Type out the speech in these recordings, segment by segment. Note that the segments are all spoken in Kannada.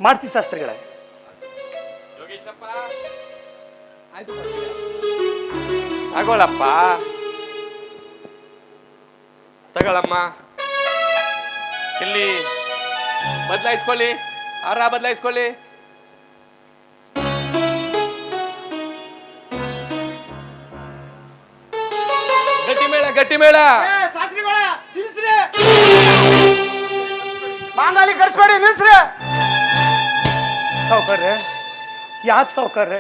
ಮಾಡಿಸಿ ಶಾಸ್ತ್ರಿಗಳೇ. ಯೋಗೇಶಪ್ಪ ತಗೊಳಪ್ಪ, ತಗೊಳಮ್ಮ. ಇಲ್ಲಿ ಬದಲಾಯಿಸ್ಕೊಳ್ಳಿ, ಆರ ಬದಲಾಯಿಸ್ಕೊಳ್ಳಿ. ಗಟ್ಟಿ ಮೇಳ, ಗಟ್ಟಿ ಮೇಳ. ಮಾಂಗಾಲಿ ಕಟ್ಸ್ಬೇಡಿ, ನಿಲ್ಸ್ರಿ. ಸಾವುಕಾರ್ರೆ, ಯಾಕೆ ಸಾವುಕಾರ್ರೆ?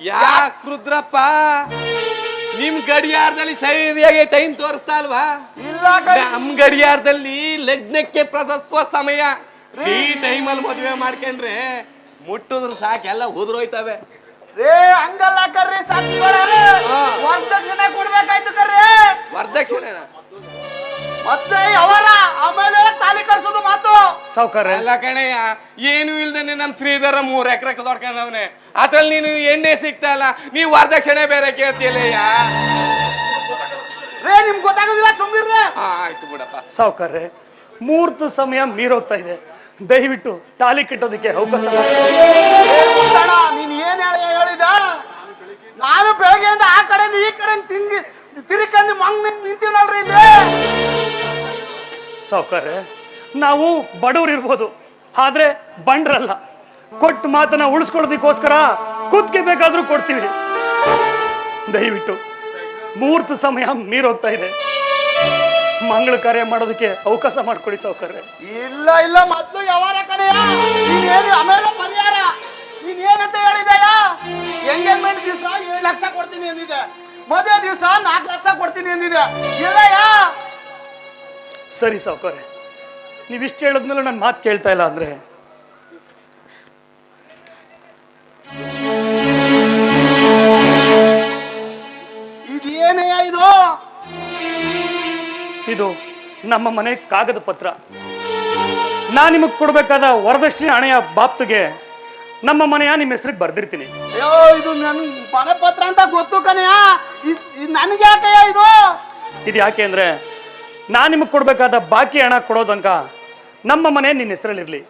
ಯಾಕೆ ರುದ್ರಪ್ಪ, ನಿಮ್ ಗಡಿಯಾರದಲ್ಲಿ ಸರಿಯಾಗಿ ಟೈಮ್ ತೋರಿಸ್ತಾ ಅಲ್ವಾ? ಇಲ್ಲ ನಮ್ ಗಡಿಯಾರದಲ್ಲಿ ಲಗ್ನಕ್ಕೆ ಪ್ರದತ್ವ ಸಮಯ. ಈ ಟೈಮಲ್ಲಿ ಮದುವೆ ಮಾಡ್ಕೊಂಡ್ರೆ ಮುಟ್ಟಿದ್ರು ಸಾಕೆಲ್ಲ ಉದುರೋಯ್ತವೆ. ರೇ ಹಂಗಲ್ಲ ಕರ್ರಿ, ವರದಕ್ಷಿಣೆ ಕೊಡ್ಬೇಕಾಯ್ತು ಕರ್ರಿ. ವರದಕ್ಷಿಣೆ ಮತ್ತೆ ಅವರ ಆಮೇಲೆ ತಾಲಿ ಕಟ್ಸೋದು ಮಾತು. ಸಾವುಕಾರ್ರೆ, ಅಲ್ಲ ಕಣಯ್ಯ, ಏನು ಇಲ್ದೇನೆ ನಮ್ ಶ್ರೀಧರ 3 ಎಕರೆ ದೊಡ್ಕೊಂಡವನೆ. ಅದ್ರಲ್ಲಿ ನೀನು ಎಣ್ಣೆ ಸಿಗ್ತಾ ಇಲ್ಲ, ನೀವ್ ವರದಕ್ಷಿಣೆ ಬೇರೆ ಕೇಳ್ತಿಲ್ಲಯ್ಯ. ರೇ ನಿಮ್ಗೆ ಗೊತ್ತಾಗೋದಿಲ್ಲ, ಸುಮ್ಮಿರ್ರೆ. ಆಯ್ತು ಬಿಡಪ್ಪ. ಸಾವುಕಾರ್ರೆ, ಮುಹೂರ್ತ ಸಮಯ ಮೀರೋಗ್ತಾ ಇದೆ, ದಯವಿಟ್ಟು ತಾಲಿ ಕಟ್ಟೋದಕ್ಕೆ ಅವಕಾಶ ಮಾಡಿ. ನೀನ್ ಏನ್ ಹೇಳಿದ? ನಾನು ಬೆಳಗ್ಗೆಯಿಂದ ಆ ಕಡೆಯಿಂದ ಈ ಕಡೆ ತಿರುಕಂದು ಮಂಗ್ ನಿಂತೀವಲ್ರಿ ಇಲ್ಲಿ. ಸಾವುಕಾರ್ರೆ, ನಾವು ಬಡವರು ಇರ್ಬೋದು, ಆದ್ರೆ ಬಂಡ್ರಲ್ಲ. ಕೊಟ್ಟು ಮಾತನ್ನ ಉಳಿಸ್ಕೊಳ್ಳೋದಕ್ಕೋಸ್ಕರ ಕುತ್ತಿಗೆ ಬೇಕಾದ್ರೂ ಕೊಡ್ತೀವಿ. ದಯವಿಟ್ಟು ಮುಹೂರ್ತ ಸಮಯ ಮೀರೋಗ್ತಾ ಇದೆ, ಮಂಗಳ ಕಾರ್ಯ ಮಾಡೋದಕ್ಕೆ ಅವಕಾಶ ಮಾಡ್ಕೊಡಿ ಸಾವುಕಾರ್ರೆ. ಇಲ್ಲ ಇಲ್ಲ, ಮೊದ್ಲು ಯಾವಾರ ಕಡೆಯ ನೀನೇನು ಆಮೇಲೆ ಪರಿಹಾರ. ನೀನ್ ಏನಂತ ಹೇಳಿದೆಯ? ಎಂಗೇಜ್ಮೆಂಟ್ ದಿವಸ 7 ಲಕ್ಷ ಕೊಡ್ತೀನಿ ಎಂದಿದೆ, ಮದುವೆ ದಿವಸ 4 ಲಕ್ಷ ಕೊಡ್ತೀನಿ ಎಂದಿದೆ. ಇಲ್ಲಯ್ಯ. ಸರಿ ಸಾವುಕಾರ್ರೆ, ನೀವಿಷ್ಟು ಹೇಳಿದ್ಮೇಲೆ ನನ್ನ ಮಾತು ಕೇಳ್ತಾ ಇಲ್ಲ ಅಂದ್ರೆ ಇದೇನಯ್ಯ ಇದು? ಇದು ನಮ್ಮ ಮನೆ ಕಾಗದ ಪತ್ರ. ನಾನು ನಿಮಗೆ ಕೊಡಬೇಕಾದ ವರದಕ್ಷಿಣೆ ಹಣೆಯ ಬಾಪ್ತಿಗೆ ನಮ್ಮ ಮನೆಯ ನಿಮ್ಮ ಹೆಸರಿಗೆ ಬರ್ದಿರ್ತೀನಿ. ಅಯ್ಯೋ, ಇದು ನನ್ ಮನೆ ಪತ್ರ ಅಂತ ಗೊತ್ತು ಕಣಯ್ಯ, ನನ್ಗೆ ಯಾಕಯ್ಯ ಇದು? ಇದು ಯಾಕೆ ಅಂದ್ರೆ ನಾನು ನಿಮಗೆ ಕೊಡಬೇಕಾದ ಬಾಕಿ ಹಣ ಕೊಡೋದಂಕ ನಮ್ಮ ಮನೆ ನಿನ್ನ ಹೆಸರಲ್ಲಿರಲಿ.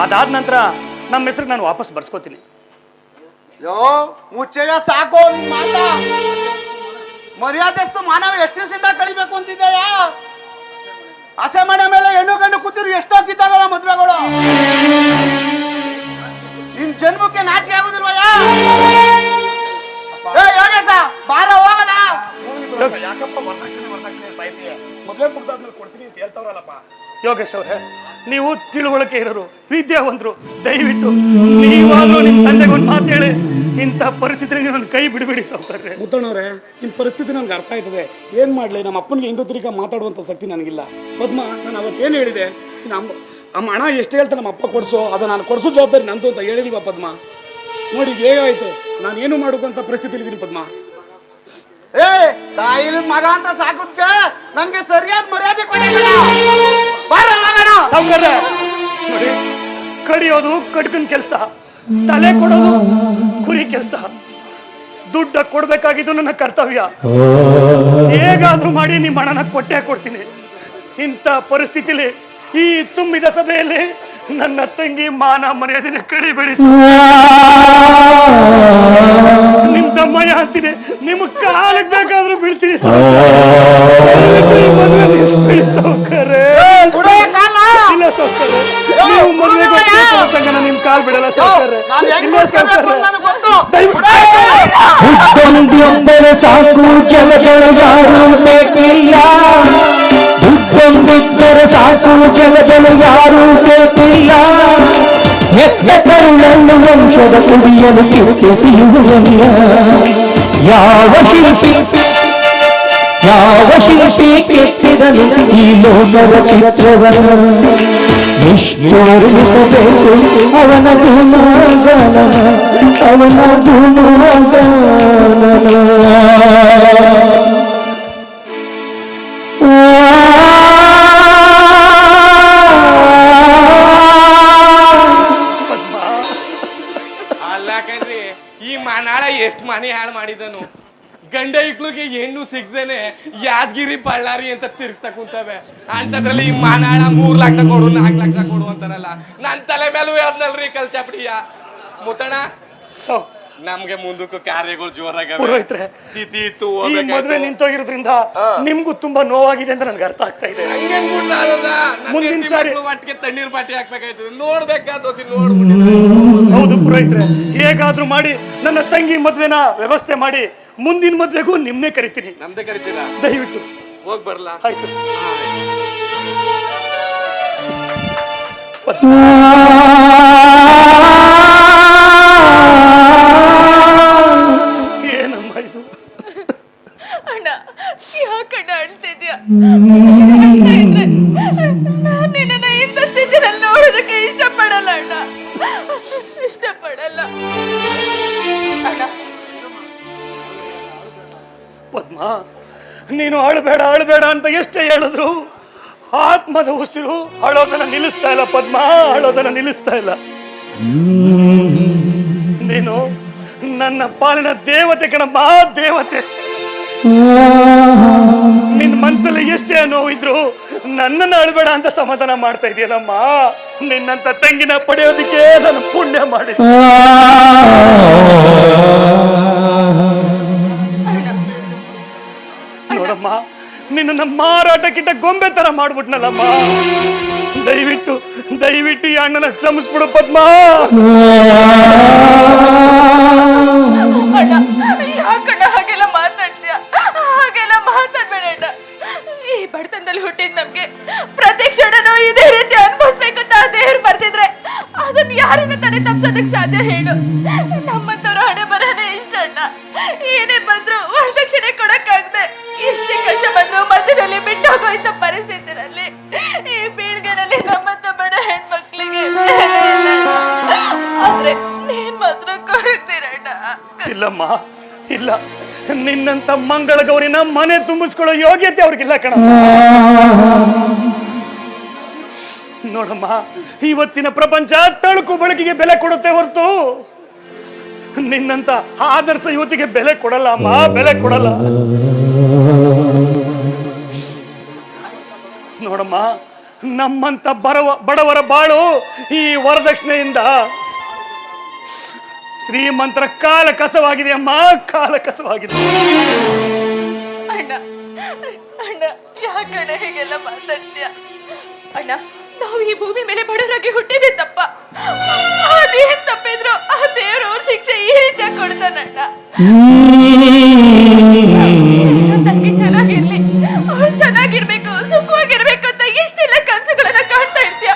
ಅದಾದ ನಂತರ ನಮ್ಮ ಹೆಸರಿಗೆ ನಾನು ವಾಪಸ್ ಬರ್ಸ್ಕೋತೀನಿ. ಯೋ ಮುಚ್ಚಯ್ಯ, ಸಾಕು ನಿನ್ ಮಾತ. ಮರ್ಯಾದೆಸ್ತು ಮಾನವ ಎಷ್ಟು ದಿವಸದಿಂದ ಕಳಿಬೇಕು ಅಂತಿದ್ದೆಯಾ? ಆಸೆ ಮನೆ ಮೇಲೆ ಹೆಣ್ಣು ಗಂಡು ಕೂತಿರು ಎಷ್ಟೋ ಕಿತ್ತಾಗಲ್ಲ ಮದ್ವೆಗಳು. ನಿನ್ ಜನ್ಮಕ್ಕೆ ನಾಚಿಕೆ ಆಗುದಿಲ್ವಯ್ಯ? ಯೋಗೇಶ ಬಾರ ಹೋಗದ. ಯಾಕಪ್ಪ ವರದಕ್ಷಿಣೆ ಸಾಯ್ತೀಯ? ಮದುವೆ ಮುಗ್ದಾದ್ಮೇಲೆ ಕೊಡ್ತೀನಿ ಅಂತ ಹೇಳ್ತಾವ್ರಲ್ಲಪ್ಪ. ಯೋಗೇಶ್ ಅವರೇ, ನೀವು ತಿಳುವಳಿಕೆ ಇರೋರು, ವಿದ್ಯಾವಂತರು, ದಯವಿಟ್ಟು ನೀವಾದ್ರೂ ನಿಮ್ಮ ತಂದೆಗೆ ಒಂದು ಮಾತು ಹೇಳಿ ಇಂಥ ಪರಿಸ್ಥಿತಿ ನನ್ನ ಕೈ ಬಿಡಬೇಡಿ ಸಾವುಕಾರ್ರೆ. ಮುತ್ತಣ್ಣವ್ರೆ, ನಿಮ್ಮ ಪರಿಸ್ಥಿತಿ ನನಗೆ ಅರ್ಥ ಆಯ್ತದೆ. ಏನು ಮಾಡಲಿ, ನಮ್ಮ ಅಪ್ಪನಿಗೆ ಹಿಂದೂ ತಿರುಗ ಮಾತಾಡುವಂಥ ಶಕ್ತಿ ನನಗಿಲ್ಲ. ಪದ್ಮ, ನಾನು ಅವತ್ತೇನು ಹೇಳಿದೆ, ಅಮ್ಮ ಹಣ ಎಷ್ಟು ಹೇಳ್ತಾ ನಮ್ಮ ಅಪ್ಪ ಕೊಡಿಸೋ, ಅದು ನಾನು ಕೊಡಿಸೋ ಜವಾಬ್ದಾರಿ ನಂದು ಅಂತ ಹೇಳಿಲ್ವಾ ಪದ್ಮ? ನೋಡಿ ಹೇಗಾಯ್ತು, ನಾನು ಏನು ಮಾಡೋಕ್ಕಂತ ಪರಿಸ್ಥಿತಿಲಿದ್ದೀನಿ ಪದ್ಮ. ತಾಯಿಲಿದ್ ಮಗ ಅಂತ ಸಾಕುದ್ಕೆ ನನ್ಗೆ ಸರಿಯಾದ ಮರ್ಯಾದೆ ಕೊಡಿ. ಸಾವುಕಾರ್ರೆ ನೋಡಿ, ಕಡಿಯೋದು ಕಡ್ಕನ್ ಕೆಲಸ, ತಲೆ ಕೊಡೋದು ಕುರಿ ಕೆಲಸ. ದುಡ್ಡ ಕೊಡ್ಬೇಕಾಗಿದ್ದು ನನ್ನ ಕರ್ತವ್ಯ. ಹೇಗಾದ್ರೂ ಮಾಡಿ ನಿಮ್ಮ ಹಣನ ಕೊಟ್ಟೆ ಕೊಡ್ತೀನಿ. ಇಂಥ ಪರಿಸ್ಥಿತಿಲಿ ಈ ತುಂಬಿದ ಸಭೆಯಲ್ಲಿ ನನ್ನ ತಂಗಿ ಮಾನ ಮರ್ಯಾದೆನ ಕಡಿಬೇಡಿ. ನಿಮ್ ತಮ್ಮಯ್ಯ ಅಂತೀನಿ, ನಿಮ್ ಕಾಲಕ್ಕೆ ಬೇಕಾದ್ರೂ ಬೀಳ್ತೀನಿ ಸಾವುಕಾರ್ರೆ. ಇಲ್ಲ ಸಾವುಕಾರ್ರೆ, ನೀವು ಮದುವೆಗೆ ನಿಮ್ ಕಾಲ್ ಬಿಡಲ್ಲ ಸಾವುಕಾರ್ರೆ. ಇಲ್ಲ ಸಾವುಕಾರ್ರೆ, ದುಡ್ಡೊಂದಿದ್ದರೆ ಸಾಕು, ಜಗದೊಳಗಾರು ಬೇಕಿಲ್ಲ. ದುಡ್ಡೊಂದಿದ್ದರೆ ಸಾಕು, ಜಗದೊಳಗಾರು ಬೇಕಿಲ್ಲ. ಎತ್ತರುಳನ್ನು ವಂಶದ ಕುಡಿಯಲು ಕಿರುಕಿಸಿಯುವುದಿಲ್ಲ. ಯಾವ ಶಿಲ್ಪಿ ಕೆತ್ತಿದನು ಈ ಲೋಕದ ಚಿತ್ರವನ್ನು? ನಿಷ್ಠೂರಿಸಬೇಕು ಅವನ ಗುಣಗಾನ, ಅವನ ಗುಣಗಾನ. ಅಲ್ಲ ಕಣ್ರಿ, ಈ ನಾಳೆ ಎಷ್ಟು ಮನೆ ಹಾಳು ಮಾಡಿದನು. ಗಂಡ ಇಕ್ಳಿಗೆ ಹೆಣ್ಣು ಸಿಗ್ದೇನೆ ಯಾದಗಿರಿ ಬಳ್ಳಾರಿ ಅಂತ ತಿರ್ಗ್ತಾ ಕುಂತವೆ ಅಂತದ್ರಲ್ಲಿ ಈ ಮಾನಾಳ 3 ಲಕ್ಷ ಕೊಡು 4 ಲಕ್ಷ ಕೊಡು ಅಂತಾರಲ್ಲ ನನ್ ತಲೆ ಮೇಲೂ ಹೇಳ್ದಲ್ರಿ ಕಲ್ಚಾಪಡಿಯ ಮುತ್ತಣ ಸೊ ನಮ್ಗೆ ಮುಂದಕ್ಕೂ ಕಾರ್ಯಗಳು ಜೋರಾಗ ಪುರೋಹಿತ್ರೆ, ತಿಥಿ ಇತ್ತು ಈ ಮದ್ವೆ ನಿಂತೋಗಿರೋದ್ರಿಂದ ನಿಮ್ಗೂ ತುಂಬಾ ನೋವಾಗಿದೆ ಅಂತ ನನ್ಗೆ ಅರ್ಥ ಆಗ್ತಾ ಇದೆ. ಮುಂದಿನ ಸಾರಿ ಒಟ್ಟಿಗೆ ತಣ್ಣೀರ್ ಬಾಟಿ ಹಾಕ್ಬೇಕಾಯ್ತದೆ ನೋಡ್ಬೇಕಾ ದೋಸಿ ನೋಡ್ಬಿಟ್ಟು. ಹೌದು ಪುರೋಹಿತ್ರೆ, ಹೇಗಾದ್ರೂ ಮಾಡಿ ನನ್ನ ತಂಗಿ ಮದ್ವೆನ ವ್ಯವಸ್ಥೆ ಮಾಡಿ ಮುಂದಿನ ಮದ್ವೆಗೂ ನಿಮ್ನೆ ಕರಿತೀನಿ. ನಮ್ದೇ ಕರಿತೀರಾ? ದಯವಿಟ್ಟು ಹೋಗ್ ಬರ್ಲಾ? ಆಯ್ತು. ಏನಮ್ಮ ಇದು? ಅಣ್ಣ ಯಾಕಣ್ಣ ಅಳ್ತಿದ್ಯಾ? ನಿನ್ನ ಇಂಥ ಸ್ಥಿತಿನಲ್ಲಿ ನೋಡೋದಕ್ಕೆ ಇಷ್ಟಪಡಲ್ಲ ಅಣ್ಣ, ಇಷ್ಟಪಡಲ್ಲ ಅಣ್ಣ. ಪದ್ಮ, ನೀನು ಅಳಬೇಡ ಅಳಬೇಡ ಅಂತ ಎಷ್ಟೇ ಹೇಳಿದ್ರು ಆತ್ಮದ ಉಸಿರು ಅಳೋದನ್ನ ನಿಲ್ಲಿಸ್ತಾ ಇಲ್ಲ. ಪದ್ಮ, ಅಳೋದನ್ನ ನಿಲ್ಲಿಸ್ತಾ ಇಲ್ಲ. ನೀನು ನನ್ನ ಪಾಲಿನ ದೇವತೆ ಕಣಮ್ಮ, ದೇವತೆ. ನಿನ್ ಮನ್ಸಲ್ಲಿ ಎಷ್ಟೇ ನೋವಿದ್ರು ನನ್ನನ್ನು ಅಳಬೇಡ ಅಂತ ಸಮಾಧಾನ ಮಾಡ್ತಾ ಇದೆಯಲ್ಲಮ್ಮ. ನಿನ್ನಂತ ತಂಗಿನ ಪಡೆಯೋದಿಕ್ಕೆ ನಾನು ಪುಣ್ಯ ಮಾಡಿದ್ದೆ. ನೋಡಮ್ಮ, ನಿನ್ನ ಮಾರಾಟಕ್ಕಿಂತ ಗೊಂಬೆ ತರ ಮಾಡ್ಬಿಟ್ನಲ್ಲಮ್ಮ. ದಯವಿಟ್ಟು ದಯವಿಟ್ಟು ಈ ಅಣ್ಣನ ಕ್ಷಮಿಸ್ಬಿಡು ಪದ್ಮ. ಯಾಕಣ್ಣ ಹಾಗೆಲ್ಲ ಮಾತಾಡ್ತೀಯ? ಹಾಗೆಲ್ಲ ಮಾತಾಡ್ಬೇಡ ಅಣ್ಣ. ಈ ಬಡತನದಲ್ಲಿ ಹುಟ್ಟಿದ್ ನಮ್ಗೆ ಪ್ರತಿ ಕ್ಷಣನೂ ಇದೇ ರೀತಿ ಅನ್ಭವಿಸ್ಬೇಕು ಅಂತ ದೇವ್ರು ಬರ್ತಿದ್ರೆ ಅದನ್ನ ಯಾರಿಂದ ತಾನೇ ತಪ್ಸೋದಕ್ ಸಾಧ್ಯ ಹೇಳು? ನಮ್ಮಂತವ್ರ ಹಣೆ ಬರನೇ ಇಷ್ಟ ಅಣ್ಣ. ಏನೇ ಬಂದ್ರು ವರದಕ್ಷಿಣೆ ಕೊಡಕ್ಕಾಗದೆ ಎಷ್ಟೇ ಕಷ್ಟ ಬಂದ್ರು ಮಧ್ಯದಲ್ಲಿ ಬಿಟ್ಟು ಹೋಗೋಯ್ತ ಪರಿಸ್ಥಿತಿನಲ್ಲಿ ಈ ಬೀಳ್ಗೆನಲ್ಲಿ ನಮ್ಮಂತ ಬಡ ಹೆಣ್ಮಕ್ಳಿಗೆ ಆದ್ರೆ ನೀನ್ ಮಾತ್ರ ಕೊರಗ್ತೀರಣ್ಣ. ಇಲ್ಲಮ್ಮ, ಇಲ್ಲ. ನಿನ್ನಂತ ಮಂಗಳ ಗೌರಿನ ಮನೆ ತುಂಬಿಸ್ಕೊಳ್ಳೋ ಯೋಗ್ಯತೆ ಅವ್ರಿಗಿಲ್ಲ ಕಣ. ನೋಡಮ್ಮ, ಇವತ್ತಿನ ಪ್ರಪಂಚ ತಳುಕು ಬೆಳಕಿಗೆ ಬೆಲೆ ಕೊಡುತ್ತೆ ಹೊರತು ನಿನ್ನಂತ ಆದರ್ಶ ಯುವತಿಗೆ ಬೆಲೆ ಕೊಡಲ್ಲ ಅಮ್ಮ, ಬೆಲೆ ಕೊಡಲ್ಲ. ನೋಡಮ್ಮ, ನಮ್ಮಂತ ಬಡವರ ಬಾಳು ಈ ವರದಕ್ಷಿಣೆಯಿಂದ ಶ್ರೀಮಂತರ ಕಾಲ ಕಸವಾಗಿದೆ ಅಮ್ಮ, ಕಾಲ ಕಸವಾಗಿದೆ. ಅಣ್ಣ ಅಣ್ಣ ಯಾಕಣ್ಣ ಹೀಗೆಲ್ಲ ಮಾತಾಡ್ತೀಯ? ಅಣ್ಣ, ನಾವು ಈ ಭೂಮಿ ಮೇಲೆ ಬಡವರಾಗಿ ಹುಟ್ಟಿದೆ ತಪ್ಪ. ಅದೇನ್ ತಪ್ಪಿದ್ರು ಆ ದೇವ್ರ ಅವ್ರ ಶಿಕ್ಷೆ ಈ ರೀತಿಯಾಗಿ ಕೊಡ್ತಾನಣ್ಣ. ತಂಗಿ ಚೆನ್ನಾಗಿರ್ಲಿ, ಅವಳು ಚೆನ್ನಾಗಿರ್ಬೇಕು, ಸುಖವಾಗಿರ್ಬೇಕು ಅಂತ ಎಷ್ಟೆಲ್ಲ ಕನಸುಗಳನ್ನ ಕಾಣ್ತಾ ಇರ್ತೀಯ.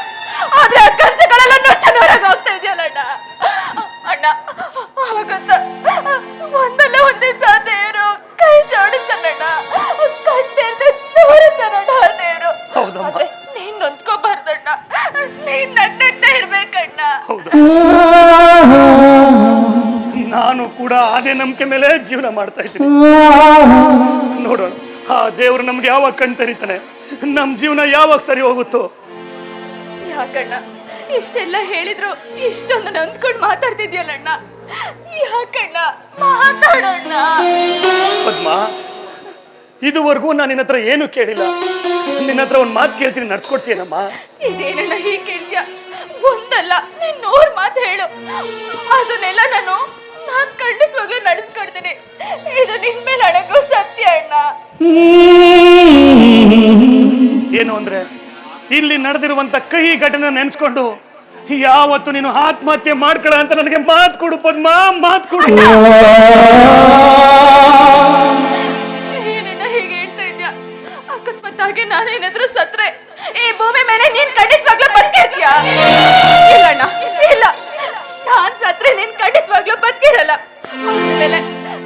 ಆದ್ರೆ ಆ ಕನಸುಗಳೆಲ್ಲ ನುಚ್ಚನವರಾಗ ಹೋಗ್ತಾ ಇದೆಯಲ್ಲ ಅಣ್ಣ. ಹಾಗಂತ ಒಂದಲ್ಲ ಒಂದೇ ದೇವ್ರು ಕೈ ಜೋಡಿಸ್ತಾನಣ್ಣ, ಕಣ್ತೆರ್ದು ತೋರಿಸ್ತಾನಣ್ಣ ದೇವ್ರು. ಆದ್ರೆ ನೀನ್ ನೊಂದ್ಕೋಬಾರ್ದಣ್ಣ, ನೀನ್ ನಗ್ನಗ್ತಾ ಇರ್ಬೇಕಣ್ಣ. ನಾನು ಕೂಡ ಅದೇ ನಂಬಿಕೆ ಮೇಲೆ ಜೀವನ ಮಾಡ್ತಾ ಇದ್ದೀನಿ. ನೋಡೋಣ, ಆ ದೇವ್ರು ನಮ್ಗೆ ಯಾವಾಗ ಕಣ್ ತೆರೀತಾನೆ, ನಮ್ ಜೀವನ ಯಾವಾಗ ಸರಿ ಹೋಗುತ್ತೋ. ಯಾಕಣ್ಣ ಇಷ್ಟೆಲ್ಲ ಹೇಳಿದ್ರು ಇಷ್ಟೊಂದು ನೊಂದ್ಕೊಂಡು ಮಾತಾಡ್ತಿದ್ಯಲ್ಲಣ್ಣ? ಯಾಕಣ್ಣ ಮಾತಾಡೋಣ? ಪದ್ಮ, ಇದುವರೆಗೂ ನಾನು ನಿನ್ನ ಹತ್ರ ಏನು ಕೇಳಿಲ್ಲ. ನಿನ್ನ ಹತ್ರ ಒಂದ್ ಮಾತು ಕೇಳ್ತೀನಿ, ನಡ್ಸ್ಕೊಡ್ತೀನಮ್ಮ? ಇದೇನಣ್ಣ ಹೀಗೆ ಕೇಳ್ತೀಯ? ಒಂದಲ್ಲ ನೀನ್ 100 ಮಾತು ಹೇಳು, ಅದನ್ನೆಲ್ಲ ನಾನ್ ಖಂಡಿತವಾಗ್ಲೂ ನಡೆಸ್ಕೊಡ್ತೀನಿ. ಇದು ನಿನ್ ಮೇಲೆ ಅಡಗೋ ಸತ್ಯ ಅಣ್ಣ. ಏನು ಅಂದ್ರೆ, ಇಲ್ಲಿ ನಡೆದಿರುವಂತ ಕಹಿ ಘಟನೆ ನೆನ್ಸ್ಕೊಂಡು ಯಾವತ್ತು ನೀನು ಆತ್ಮಹತ್ಯೆ ಮಾಡ್ಕೊಳ ಅಂತ ನನಗೆ ಮಾತು ಕೊಡು ಪದ್ಮ, ಮಾತು ಕೊಡು. ಏನಣ್ಣ ಹೀಗೆ ಹೇಳ್ತಾ ಇದ್ಯಾ? ಅಕಸ್ಮಾತ್ ಆಗಿ ನಾನೇನಾದ್ರೂ ಸತ್ರೆ ಈ ಭೂಮಿ ಮೇಲೆ ನೀನ್ ಖಂಡಿತವಾಗ್ಲೂ ಬದುಕಿರ್ತೀಯ? ಇಲ್ಲಣ್ಣ, ಇಲ್ಲ. ನಾನ್ ಸತ್ರೆ ನೀನ್ ಖಂಡಿತವಾಗ್ಲೂ ಬದುಕಿರಲ್ಲ. ಆದ್ಮೇಲೆ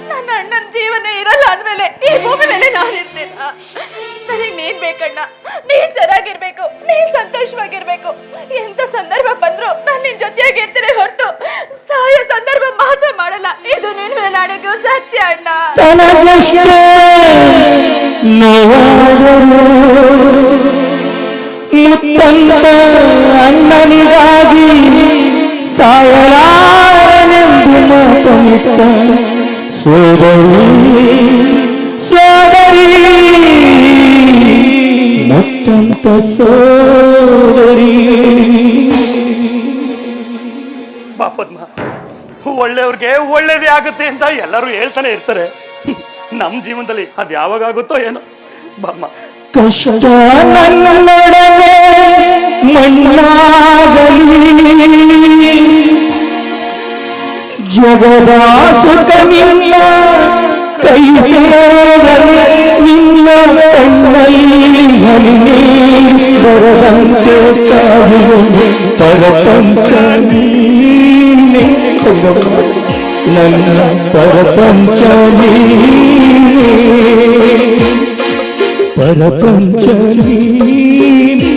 ನನ್ನ ಅಣ್ಣನ ಜೀವನ ಇರಲ್ಲ. ಆದ್ಮೇಲೆ ಈ ಭೂಮಿ ಮೇಲೆ ನಾನಿರ್ತೇನ? ನನಗೆ ನೀನ್ ಬೇಕಣ್ಣ. ನೀನ್ ಚೆನ್ನಾಗಿರ್ಬೇಕು, ನೀನ್ ಸಂತೋಷವಾಗಿರ್ಬೇಕು. ಎಂತ ಸಂದರ್ಭ ಬಂದ್ರು ನಾನ್ ನಿನ್ ಜೊತೆಯಾಗಿರ್ತೀನಿ ಹೊರತು ಸಾಯೋ ಸಂದರ್ಭ ಮಾತ್ರ ಮಾಡಲ್ಲ. ಇದು ನಿನ್ ಮೇಲೆ ಅಡಗೋ ಸತ್ಯ ಅಣ್ಣ. ತನಗಷ್ಟೇ ನೋವಾದರೂ ಮುತ್ತಂತ ಅಣ್ಣನಿಗಾಗಿ ಸಾಯಲಾರನೆಂದು ಮಾತನಿತ್ತ ಸೋದರಿ ಅತ್ಯಂತ ಸೋದರಿ. ಬಾ ಪದ್ಮ, ಒಳ್ಳೆಯವ್ರಿಗೆ ಒಳ್ಳೇದೇ ಆಗುತ್ತೆ ಅಂತ ಎಲ್ಲರೂ ಹೇಳ್ತಾನೆ ಇರ್ತಾರೆ. ನಮ್ಮ ಜೀವನದಲ್ಲಿ ಅದು ಯಾವಾಗ ಆಗುತ್ತೋ ಏನೋ. ಬಾಮ್ಮ. ಕಷ್ಟ ನನ್ನೊಡನೆ ಮಣ್ಣಾಗಲಿ, ಜಗದ ಸುಖ ನಿನ್ನ ಕೈ ಸೇರಲಿ, ನಿನ್ನ ಕಣ್ಣಲ್ಲಿ ಹನಿ ಬರದಂತೆ ಕಾಯುವುದು ಪರಪಂಚ ನೀನೆ. ನನ್ನ ಪರಪಂಚ ನೀನೆ, ಪರಪಂಚ ನೀನೆ.